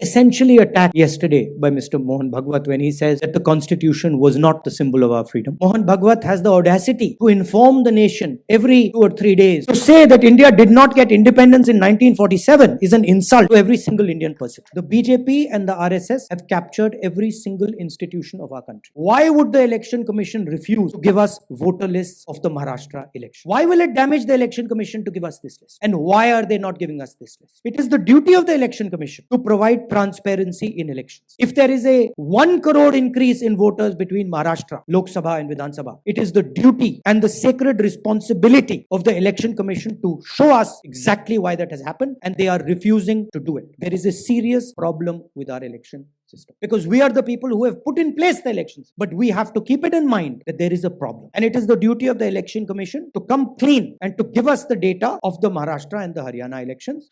essentially attacked yesterday by Mr. Mohan Bhagwat when he says that the constitution was not the symbol of our freedom. Mohan Bhagwat has the audacity to inform the nation every 2 or 3 days. To say that India did not get independence in 1947 is an insult to every single Indian person. The BJP and the RSS have captured every single institution of our country. Why would the Election Commission refuse to give us voter lists of the Maharashtra election? Why will it damage the Election Commission to give us this list? And why are they not giving us this list? It is the duty of the Election Commission to provide transparency in elections. If there is a 1 crore increase in voters between Maharashtra, Lok Sabha and Vidhan Sabha, it is the duty and the sacred responsibility of the Election Commission to show us exactly why that has happened, and they are refusing to do it. There is a serious problem with our election system because we are the people who have put in place the elections, but we have to keep it in mind that there is a problem, and it is the duty of the Election Commission to come clean and to give us the data of the Maharashtra and the Haryana elections.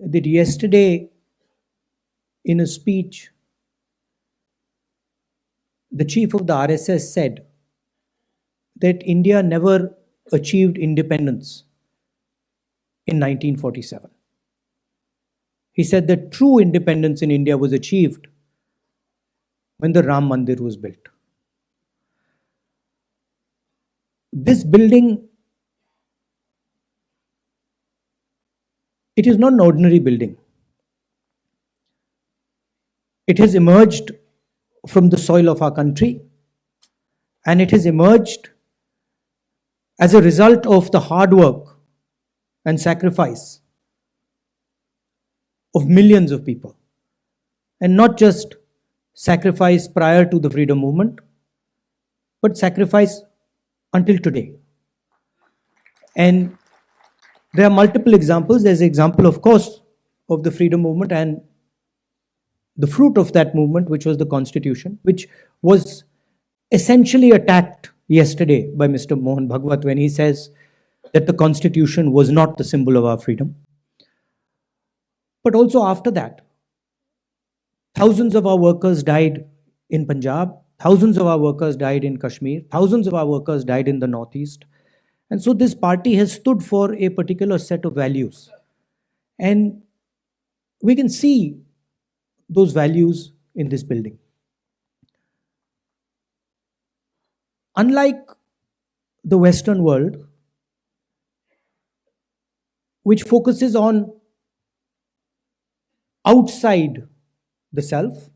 That yesterday, in a speech, the chief of the RSS said that India never achieved independence in 1947. He said that true independence in India was achieved when the Ram Mandir was built. This building, it is not an ordinary building. It has emerged from the soil of our country, and it has emerged as a result of the hard work and sacrifice of millions of people, and not just sacrifice prior to the freedom movement, but sacrifice until today. And there are multiple examples. There's an example, of course, of the freedom movement and the fruit of that movement, which was the constitution, which was essentially attacked yesterday by Mr. Mohan Bhagwat when he says that the constitution was not the symbol of our freedom. But also after that, thousands of our workers died in Punjab, thousands of our workers died in Kashmir, thousands of our workers died in the Northeast. And so this party has stood for a particular set of values. And we can see those values in this building. Unlike the Western world, which focuses on outside the self,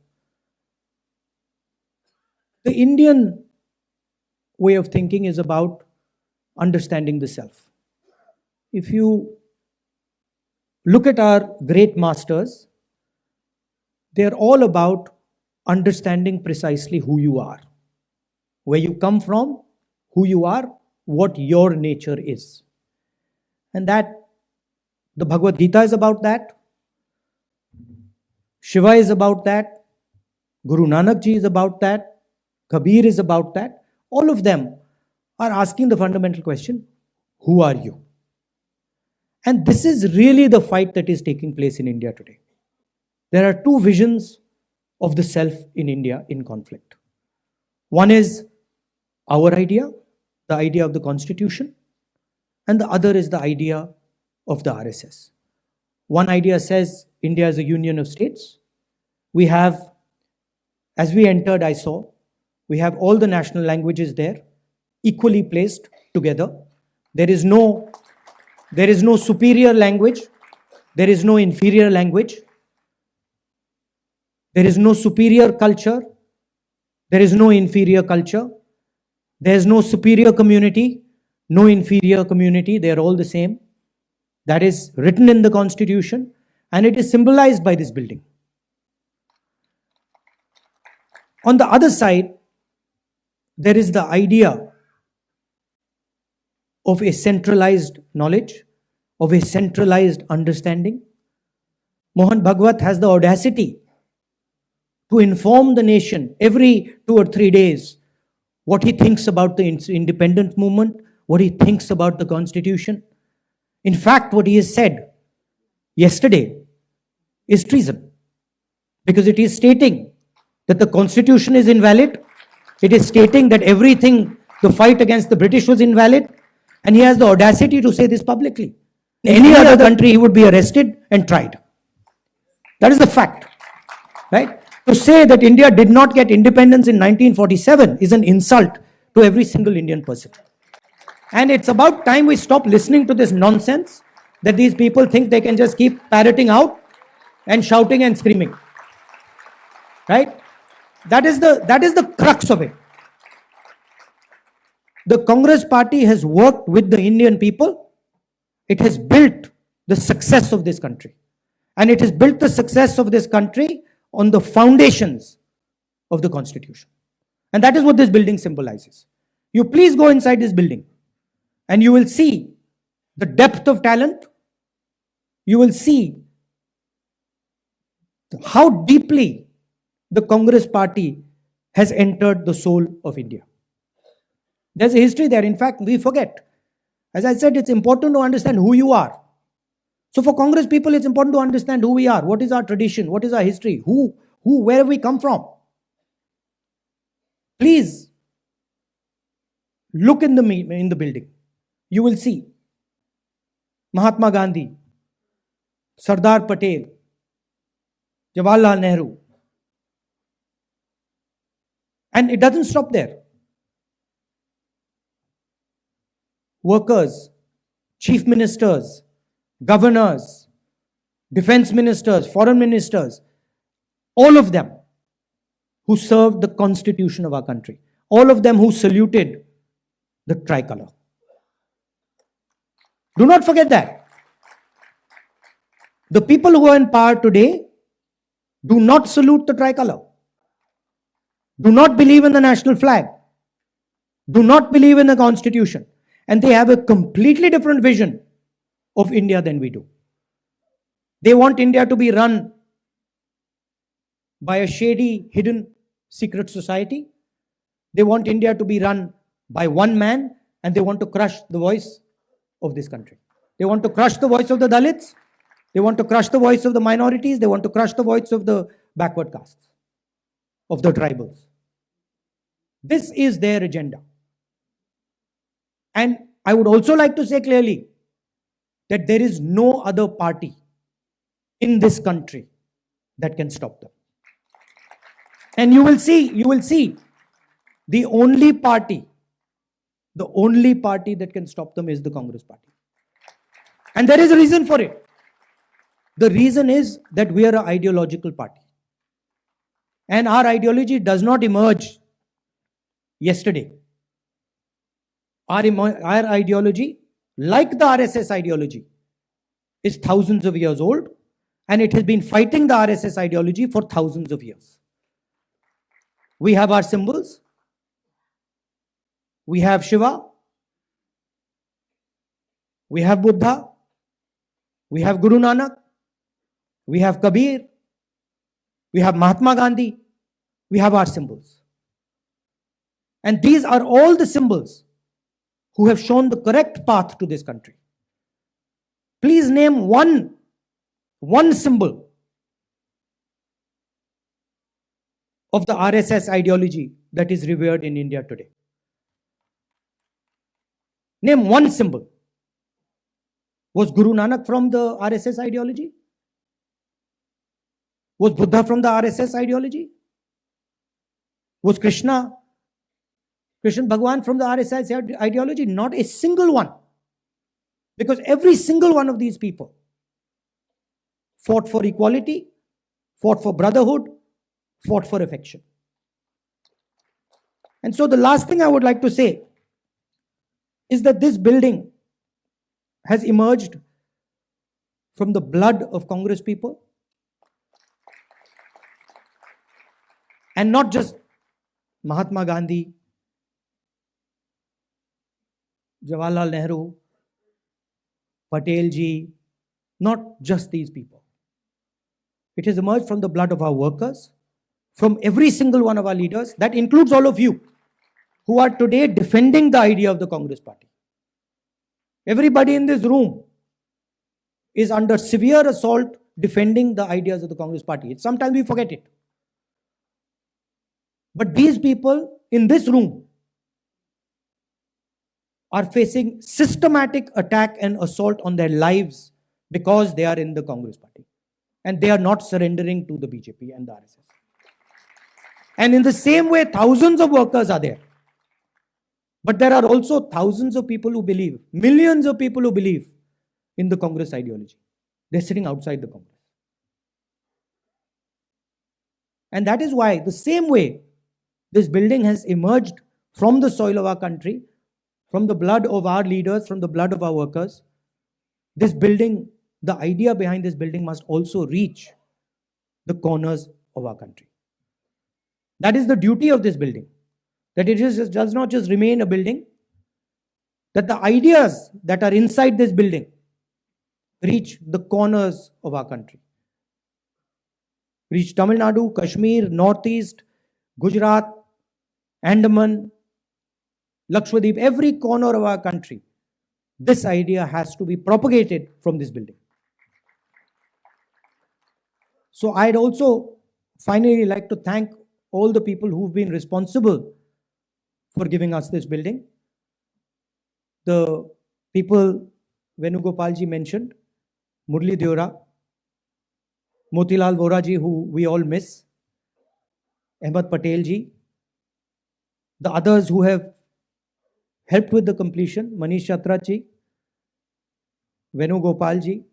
the Indian way of thinking is about understanding the self. If you look at our great masters, they're all about understanding precisely who you are, where you come from, who you are, what your nature is. And that, the Bhagavad Gita is about that, Shiva is about that, Guru Nanak Ji is about that, Kabir is about that. All of them are asking the fundamental question, who are you? And this is really the fight that is taking place in India today. There are two visions of the self in India in conflict. One is our idea, the idea of the constitution, and the other is the idea of the RSS. One idea says India is a union of states. We have, as we entered, I saw, we have all the national languages there, equally placed together. There is no superior language. There is no inferior language. There is no superior culture. There is no inferior culture. There is no superior community, no inferior community. They are all the same. That is written in the Constitution, and it is symbolized by this building. On the other side, there is the idea of a centralized knowledge, of a centralized understanding. Mohan Bhagwat has the audacity to inform the nation every 2 or 3 days what he thinks about the independent movement, what he thinks about the constitution. In fact, what he has said yesterday is treason, because it is stating that the constitution is invalid. It is stating that everything, the fight against the British was invalid, and he has the audacity to say this publicly. In any other country, he would be arrested and tried. That is the fact, right? To say that India did not get independence in 1947 is an insult to every single Indian person. And it's about time we stop listening to this nonsense that these people think they can just keep parroting out and shouting and screaming, right? That is the crux of it. The Congress party has worked with the Indian people. It has built the success of this country. And it has built the success of this country on the foundations of the Constitution. And that is what this building symbolizes. You please go inside this building and you will see the depth of talent. You will see how deeply the Congress party has entered the soul of India. There's a history there. In fact, we forget. As I said, it's important to understand who you are. So for Congress people, it's important to understand who we are. What is our tradition? What is our history? Where have we come from? Please look in the building. You will see Mahatma Gandhi, Sardar Patel, Jawaharlal Nehru. And it doesn't stop there. Workers, chief ministers, governors, defense ministers, foreign ministers, all of them who served the constitution of our country, all of them who saluted the tricolor. Do not forget that. The people who are in power today do not salute the tricolor, do not believe in the national flag, do not believe in the constitution, and they have a completely different vision of India than we do. They want India to be run by a shady, hidden, secret society. They want India to be run by one man, and they want to crush the voice of this country. They want to crush the voice of the Dalits. They want to crush the voice of the minorities. They want to crush the voice of the backward castes, of the tribals. This is their agenda. And I would also like to say clearly that there is no other party in this country that can stop them. And you will see, the only party that can stop them is the Congress party. And there is a reason for it. The reason is that we are an ideological party. And our ideology does not emerge yesterday. Our ideology, like the RSS ideology, is thousands of years old, and it has been fighting the RSS ideology for thousands of years. We have our symbols. We have Shiva. We have Buddha. We have Guru Nanak. We have Kabir. We have Mahatma Gandhi. We have our symbols. And these are all the symbols who have shown the correct path to this country. Please name one symbol of the RSS ideology that is revered in India today. Name one symbol. Was Guru Nanak from the RSS ideology? Was Buddha from the RSS ideology? Was Krishna Bhagwan from the RSS ideology? Not a single one. Because every single one of these people fought for equality, fought for brotherhood, fought for affection. And so the last thing I would like to say is that this building has emerged from the blood of Congress people. And not just Mahatma Gandhi, Jawaharlal Nehru, Patel ji, not just these people. It has emerged from the blood of our workers, from every single one of our leaders. That includes all of you who are today defending the idea of the Congress party. Everybody in this room is under severe assault defending the ideas of the Congress party. Sometimes we forget it. But these people in this room are facing systematic attack and assault on their lives because they are in the Congress party. And they are not surrendering to the BJP and the RSS. And in the same way, thousands of workers are there. But there are also thousands of people who believe, millions of people who believe in the Congress ideology. They're sitting outside the Congress. And that is why, the same way this building has emerged from the soil of our country, from the blood of our leaders, from the blood of our workers, this building, the idea behind this building must also reach the corners of our country. That is the duty of this building. That it does not just remain a building, that the ideas that are inside this building reach the corners of our country. Reach Tamil Nadu, Kashmir, Northeast, Gujarat, Andaman, Lakshadweep, every corner of our country. This idea has to be propagated from this building. So I'd also finally like to thank all the people who've been responsible for giving us this building. The people Venugopalji mentioned, Murli Deora, Motilal Voraji, who we all miss, Ahmed Patelji, the others who have helped with the completion, Manish Chatraji, Venugopalji,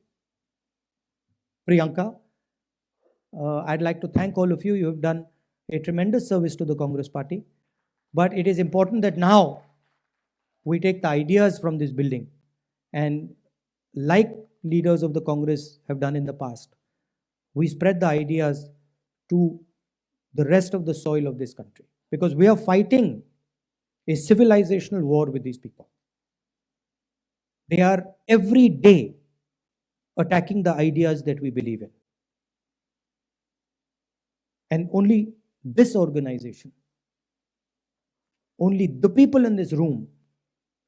Priyanka. I'd like to thank all of you. You have done a tremendous service to the Congress party. But it is important that now we take the ideas from this building and, like leaders of the Congress have done in the past, we spread the ideas to the rest of the soil of this country. Because we are fighting a civilizational war with these people. They are every day attacking the ideas that we believe in. And only this organization, only the people in this room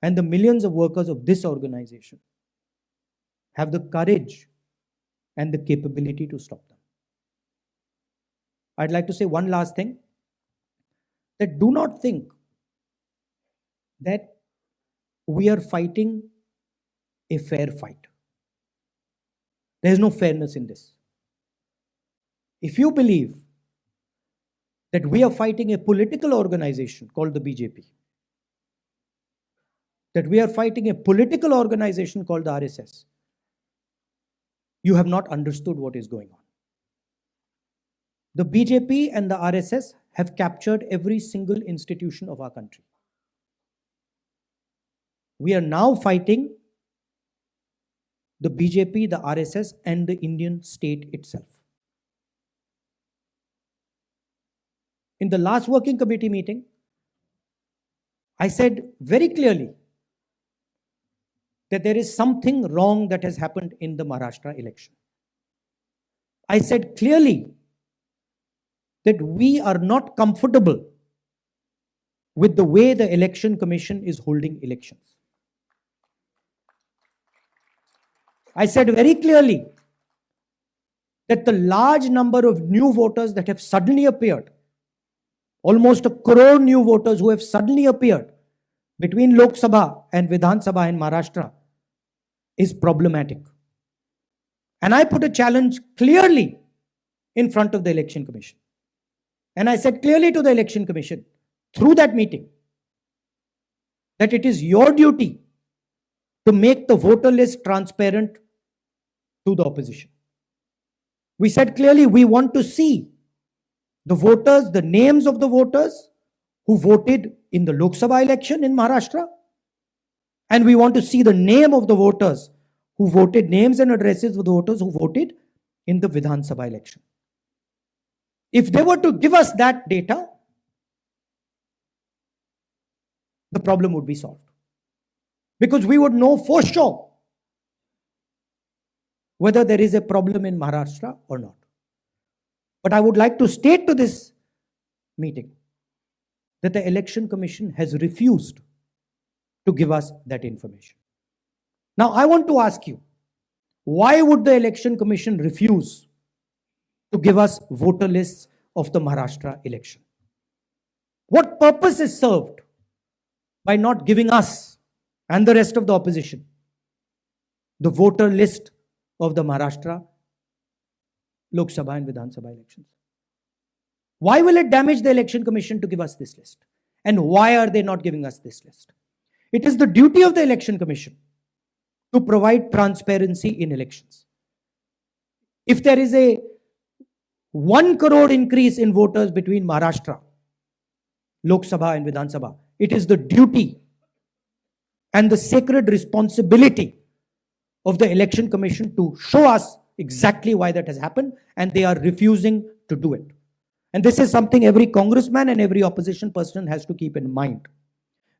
and the millions of workers of this organization have the courage and the capability to stop them. I'd like to say one last thing, that do not think that we are fighting a fair fight. There is no fairness in this. If you believe that we are fighting a political organization called the BJP, that we are fighting a political organization called the RSS, you have not understood what is going on. The BJP and the RSS have captured every single institution of our country. We are now fighting the BJP, the RSS, and the Indian state itself. In the last working committee meeting, I said very clearly that there is something wrong that has happened in the Maharashtra election. I said clearly that we are not comfortable with the way the Election Commission is holding elections. I said very clearly that the large number of new voters that have suddenly appeared, almost 1 crore new voters who have suddenly appeared between Lok Sabha and Vidhan Sabha in Maharashtra, is problematic. And I put a challenge clearly in front of the Election Commission. And I said clearly to the Election Commission through that meeting that it is your duty to make the voter list transparent to the opposition. We said clearly we want to see the voters, the names of the voters who voted in the Lok Sabha election in Maharashtra, and we want to see the name of the voters who voted, names and addresses of the voters who voted in the Vidhan Sabha election. If they were to give us that data, the problem would be solved. Because we would know for sure whether there is a problem in Maharashtra or not. But I would like to state to this meeting that the Election Commission has refused to give us that information. Now, I want to ask you, why would the Election Commission refuse to give us voter lists of the Maharashtra election? What purpose is served by not giving us and the rest of the opposition the voter list of the Maharashtra Lok Sabha and Vidhan Sabha elections. Why will it damage the Election Commission to give us this list? And why are they not giving us this list? It is the duty of the Election Commission to provide transparency in elections. If there is a 1 crore increase in voters between Maharashtra, Lok Sabha and Vidhan Sabha, it is the duty and the sacred responsibility of the Election Commission to show us exactly why that has happened, and they are refusing to do it. And this is something every congressman and every opposition person has to keep in mind.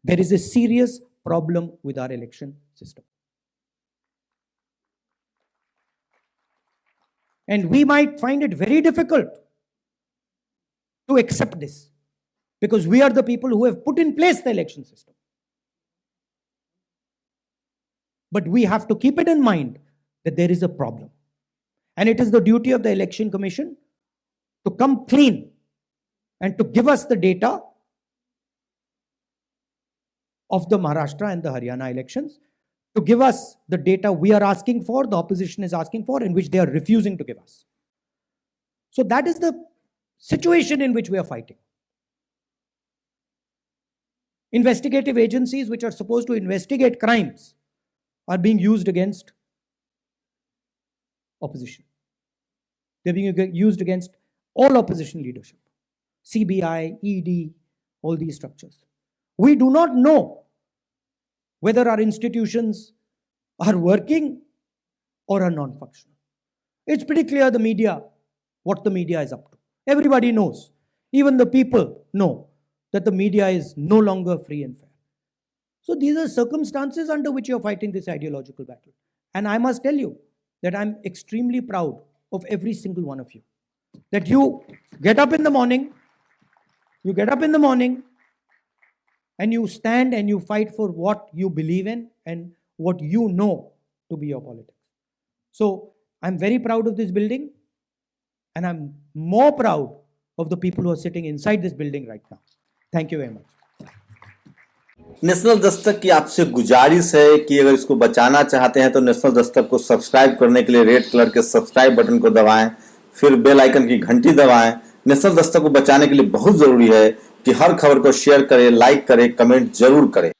There is a serious problem with our election system. And we might find it very difficult to accept this, because we are the people who have put in place the election system. But we have to keep it in mind that there is a problem. And it is the duty of the Election Commission to come clean and to give us the data of the Maharashtra and the Haryana elections, to give us the data we are asking for, the opposition is asking for, and which they are refusing to give us. So that is the situation in which we are fighting. Investigative agencies which are supposed to investigate crimes are being used against opposition. They're being used against all opposition leadership. CBI, ED, all these structures. We do not know whether our institutions are working or are non-functional. It's pretty clear the media, what the media is up to. Everybody knows. Even the people know that the media is no longer free and fair. So these are circumstances under which you're fighting this ideological battle. And I must tell you that I'm extremely proud of every single one of you. That you get up in the morning, and you stand and you fight for what you believe in and what you know to be your politics. So I'm very proud of this building, and I'm more proud of the people who are sitting inside this building right now. Thank you very much. National Dastak की आपसे गुजारिश है कि अगर इसको बचाना चाहते हैं तो नेशनल दस्तक को सब्सक्राइब करने के लिए रेड कलर के सब्सक्राइब बटन को दबाएं, फिर बेल आइकन की घंटी दबाएं। नेशनल दस्तक को बचाने के लिए बहुत जरूरी है कि हर खबर को शेयर करें, लाइक करें, कमेंट जरूर करें।